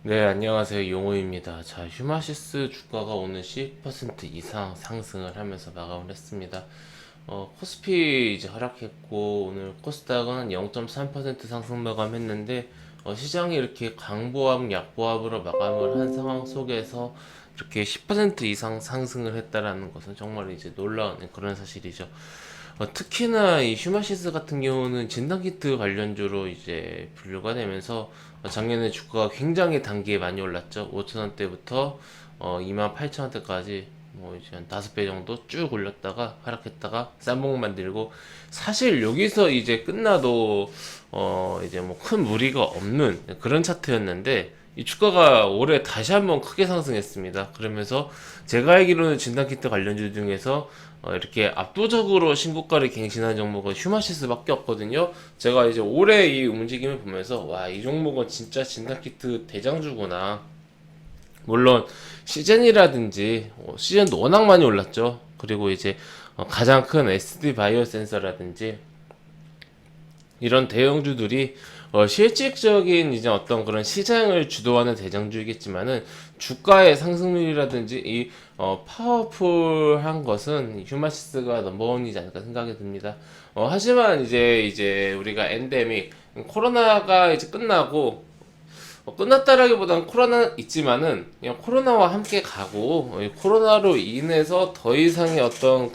네, 안녕하세요. 용호입니다. 자, 휴마시스 주가가 오늘 10% 이상 상승을 하면서 마감을 했습니다. 코스피 이제 하락했고, 오늘 코스닥은 0.3% 상승 마감했는데, 시장이 이렇게 강보합, 약보합으로 마감을 한 상황 속에서 이렇게 10% 이상 상승을 했다라는 것은 정말 이제 놀라운 그런 사실이죠. 특히나 이 휴마시스 같은 경우는 진단키트 관련주로 이제 분류가 되면서 작년에 주가가 굉장히 단기에 많이 올랐죠. 5천원대부터 28,000원대까지 뭐 이제 한 5배 정도 쭉 올렸다가 하락했다가 쌈봉 만들고, 사실 여기서 이제 끝나도 이제 뭐 큰 무리가 없는 그런 차트였는데, 이 주가가 올해 다시 한번 크게 상승했습니다. 그러면서 제가 알기로는 진단키트 관련주 중에서 이렇게 압도적으로 신고가를 갱신한 종목은 휴마시스밖에 없거든요. 제가 이제 올해 이 움직임을 보면서 와, 이 종목은 진짜 진단키트 대장주구나. 물론 시즌이라든지 시즌도 워낙 많이 올랐죠. 그리고 이제 가장 큰 SD 바이오 센서라든지 이런 대형주들이 실질적인 이제 어떤 그런 시장을 주도하는 대장주이겠지만은, 주가의 상승률이라든지 이 파워풀한 것은 휴마시스가 넘버원이지 않을까 생각이 듭니다. 하지만 이제 우리가 엔데믹 코로나가 이제 끝나고, 끝났다라기보다는 코로나는 있지만은 그냥 코로나와 함께 가고, 코로나로 인해서 더 이상의 어떤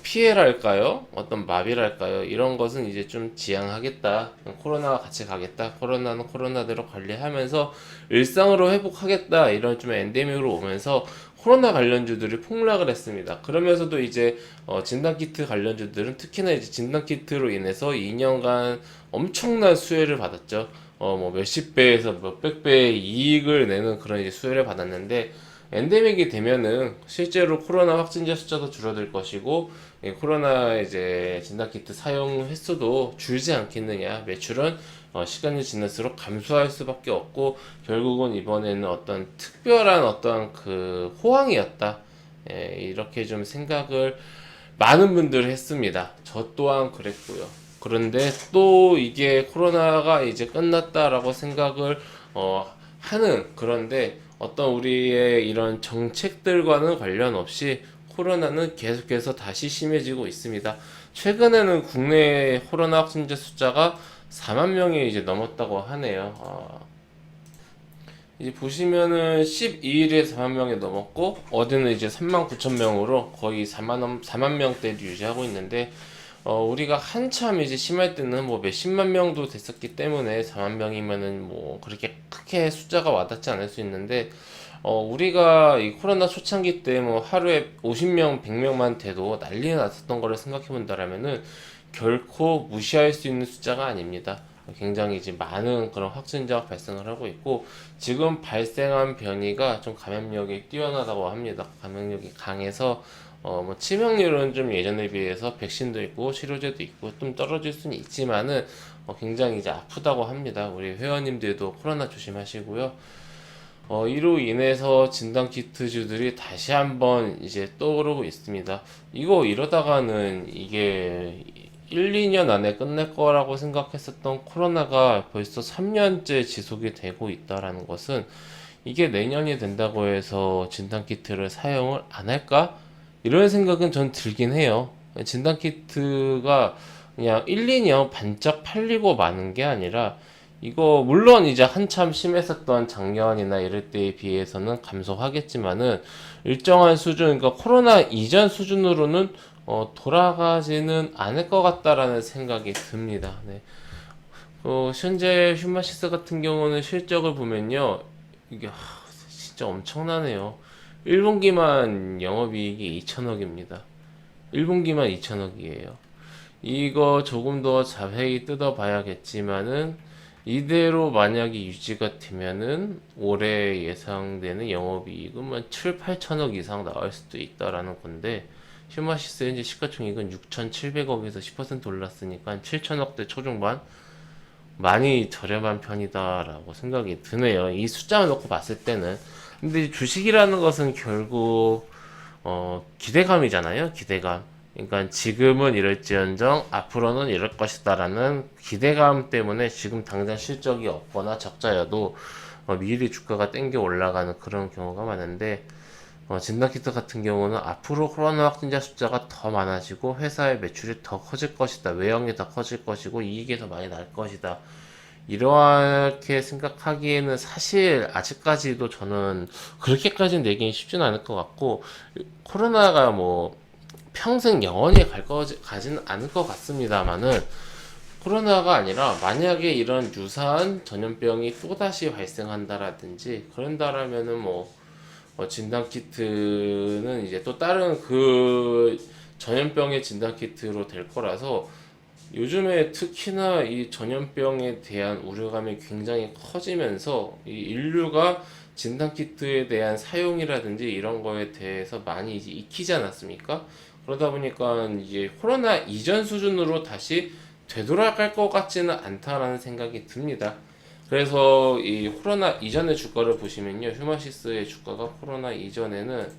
피해랄까요? 어떤 마비랄까요? 이런 것은 이제 좀 지양하겠다. 코로나와 같이 가겠다. 코로나는 코로나대로 관리하면서 일상으로 회복하겠다. 이런 좀 엔데믹으로 오면서 코로나 관련주들이 폭락을 했습니다. 그러면서도 이제 진단키트 관련주들은 특히나 이제 진단키트로 인해서 2년간 엄청난 수혜를 받았죠. 뭐 몇십 배에서 몇백 배의 이익을 내는 그런 이제 수혜를 받았는데, 엔데믹이 되면은 실제로 코로나 확진자 숫자도 줄어들 것이고, 코로나 이제 진단키트 사용 횟수도 줄지 않겠느냐. 매출은 시간이 지날수록 감소할 수밖에 없고, 결국은 이번에는 어떤 특별한 어떤 호황이었다. 이렇게 좀 생각을 많은 분들이 했습니다. 저 또한 그랬고요. 그런데 또 이게 코로나가 이제 끝났다라고 생각을 하는, 그런데 어떤 우리의 이런 정책들과는 관련 없이 코로나는 계속해서 다시 심해지고 있습니다. 최근에는 국내 코로나 확진자 숫자가 4만 명이 이제 넘었다고 하네요. 이제 보시면은 12일에 4만 명이 넘었고, 어제는 이제 3만 9천 명으로 거의 4만 명대를 유지하고 있는데, 우리가 한참 이제 심할 때는 뭐 몇십만 명도 됐었기 때문에 4만 명이면은 뭐 그렇게 크게 숫자가 와닿지 않을 수 있는데, 우리가 이 코로나 초창기 때 뭐 하루에 50명, 100명만 돼도 난리 났었던 거를 생각해 본다라면은 결코 무시할 수 있는 숫자가 아닙니다. 굉장히 이제 많은 그런 확진자가 발생을 하고 있고, 지금 발생한 변이가 좀 감염력이 뛰어나다고 합니다. 감염력이 강해서 뭐 치명률은 좀 예전에 비해서 백신도 있고 치료제도 있고 좀 떨어질 수는 있지만은 굉장히 이제 아프다고 합니다. 우리 회원님들도 코로나 조심하시고요. 이로 인해서 진단키트주들이 다시 한번 이제 떠오르고 있습니다. 이거 이러다가는 이게 1, 2년 안에 끝날 거라고 생각했었던 코로나가 벌써 3년째 지속이 되고 있다라는 것은, 이게 내년이 된다고 해서 진단키트를 사용을 안 할까? 이런 생각은 전 들긴 해요. 진단키트가 그냥 1, 2년 반짝 팔리고 마는 게 아니라, 이거 물론 이제 한참 심했었던 작년이나 이럴 때에 비해서는 감소하겠지만은 일정한 수준, 그러니까 코로나 이전 수준으로는 돌아가지는 않을 것 같다라는 생각이 듭니다. 네. 현재 휴마시스 같은 경우는 실적을 보면요, 이게 진짜 엄청나네요. 1분기만 영업이익이 2천억입니다. 1분기만 2천억이에요. 이거 조금 더 자세히 뜯어봐야겠지만은, 이대로 만약에 유지가 되면은 올해 예상되는 영업이익은 한 7, 8천억 이상 나올 수도 있다라는 건데, 휴마시스 현재 시가총액은 6,700억에서 10% 올랐으니까 한 7천억대 초중반, 많이 저렴한 편이다라고 생각이 드네요. 이 숫자만 놓고 봤을 때는. 근데 주식이라는 것은 결국 기대감이잖아요. 기대감. 그러니까 지금은 이럴지언정 앞으로는 이럴 것이다라는 기대감 때문에 지금 당장 실적이 없거나 적자여도 미리 주가가 땡겨 올라가는 그런 경우가 많은데, 진단키트 같은 경우는 앞으로 코로나 확진자 숫자가 더 많아지고 회사의 매출이 더 커질 것이다, 외형이 더 커질 것이고 이익이 더 많이 날 것이다, 이렇게 생각하기에는 사실 아직까지도 저는 그렇게까지는 내기는 쉽지는 않을 것 같고, 코로나가 뭐 평생 영원히 가지는 않을 것 같습니다만은, 코로나가 아니라 만약에 이런 유사한 전염병이 또다시 발생한다라든지 그런다라면은 진단 키트는 이제 또 다른 그 전염병의 진단 키트로 될 거라서, 요즘에 특히나 이 전염병에 대한 우려감이 굉장히 커지면서 이 인류가 진단 키트에 대한 사용이라든지 이런 거에 대해서 많이 이제 익히지 않았습니까? 그러다 보니까 이제 코로나 이전 수준으로 다시 되돌아갈 것 같지는 않다라는 생각이 듭니다. 그래서 이 코로나 이전의 주가를 보시면요, 휴마시스의 주가가 코로나 이전에는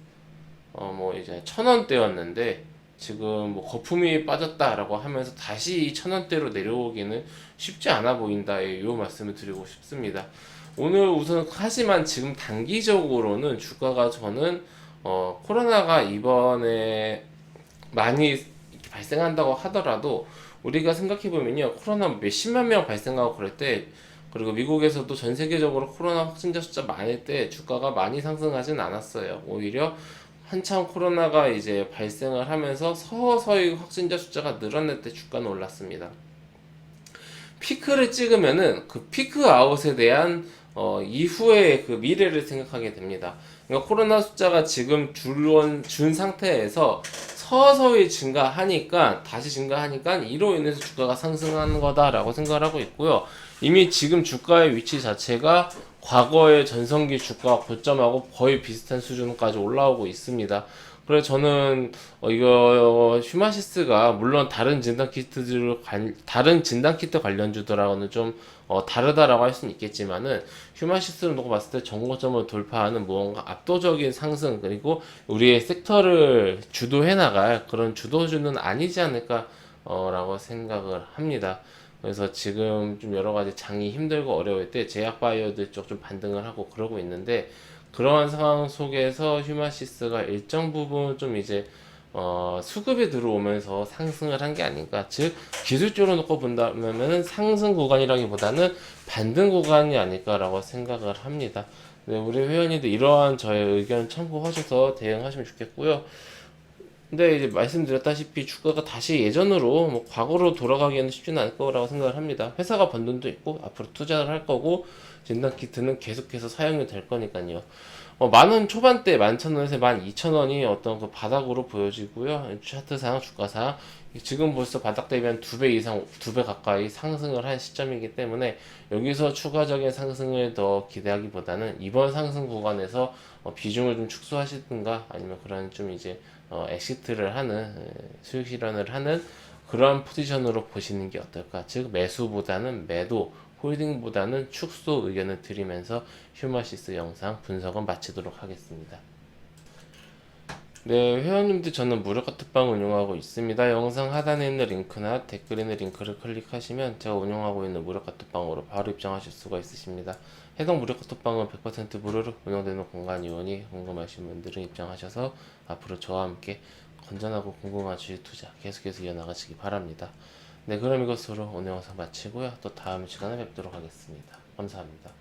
이제 1,000원대였는데 지금 뭐 거품이 빠졌다라고 하면서 다시 이 1,000원대로 내려오기는 쉽지 않아 보인다, 이 말씀을 드리고 싶습니다. 오늘 우선 하지만 지금 단기적으로는 주가가, 저는 코로나가 이번에 많이 발생한다고 하더라도 우리가 생각해 보면요, 코로나 몇십만 명 발생하고 그럴 때, 그리고 미국에서도 전 세계적으로 코로나 확진자 숫자 많을 때 주가가 많이 상승하진 않았어요. 오히려 한참 코로나가 이제 발생을 하면서 서서히 확진자 숫자가 늘어날 때 주가는 올랐습니다. 피크를 찍으면은 그 피크 아웃에 대한 이후의 그 미래를 생각하게 됩니다. 그러니까 코로나 숫자가 지금 준 상태에서 서서히 다시 증가하니까 이로 인해서 주가가 상승하는 거다라고 생각을 하고 있고요. 이미 지금 주가의 위치 자체가 과거의 전성기 주가 고점하고 거의 비슷한 수준까지 올라오고 있습니다. 그래서 저는 이거 휴마시스가 물론 다른 진단 키트 관련주들하고는 좀 다르다라고 할 수는 있겠지만은, 휴마시스를 놓고 봤을 때 정고점을 돌파하는 무언가 압도적인 상승, 그리고 우리의 섹터를 주도해 나갈 그런 주도주는 아니지 않을까 라고 생각을 합니다. 그래서 지금 좀 여러 가지 장이 힘들고 어려울 때 제약 바이오들 쪽 좀 반등을 하고 그러고 있는데, 그러한 상황 속에서 휴마시스가 일정 부분 좀 이제 수급이 들어오면서 상승을 한 게 아닌가. 즉 기술적으로 놓고 본다면은 상승 구간이라기보다는 반등 구간이 아닐까라고 생각을 합니다. 네, 우리 회원님들 이러한 저의 의견 참고하셔서 대응하시면 좋겠고요. 근데 이제 말씀드렸다시피 주가가 다시 예전으로 뭐 과거로 돌아가기에는 쉽지는 않을 거라고 생각을 합니다. 회사가 번 돈도 있고 앞으로 투자를 할 거고 진단 키트는 계속해서 사용이 될 거니까요. 만원 초반대 11,000원에서 12,000원이 어떤 그 바닥으로 보여지고요. 차트상 주가상 지금 벌써 바닥 대비 한 2배 이상, 2배 가까이 상승을 한 시점이기 때문에 여기서 추가적인 상승을 더 기대하기보다는 이번 상승 구간에서 비중을 좀 축소하시든가 아니면 그런 좀 이제 엑시트를 하는, 수익 실현을 하는 그런 포지션으로 보시는 게 어떨까. 즉 매수보다는 매도, 홀딩보다는 축소 의견을 드리면서 휴마시스 영상 분석은 마치도록 하겠습니다. 네, 회원님들 저는 무료 카톡방 운영하고 있습니다. 영상 하단에 있는 링크나 댓글에 있는 링크를 클릭하시면 제가 운영하고 있는 무료 카톡방으로 바로 입장하실 수가 있으십니다. 해당 무료 카톡방은 100% 무료로 운영되는 공간이오니 궁금하신 분들은 입장하셔서 앞으로 저와 함께 건전하고 공공한 주식 투자 계속해서 이어나가시기 바랍니다. 네, 그럼 이것으로 오늘 영상 마치고요. 또 다음 시간에 뵙도록 하겠습니다. 감사합니다.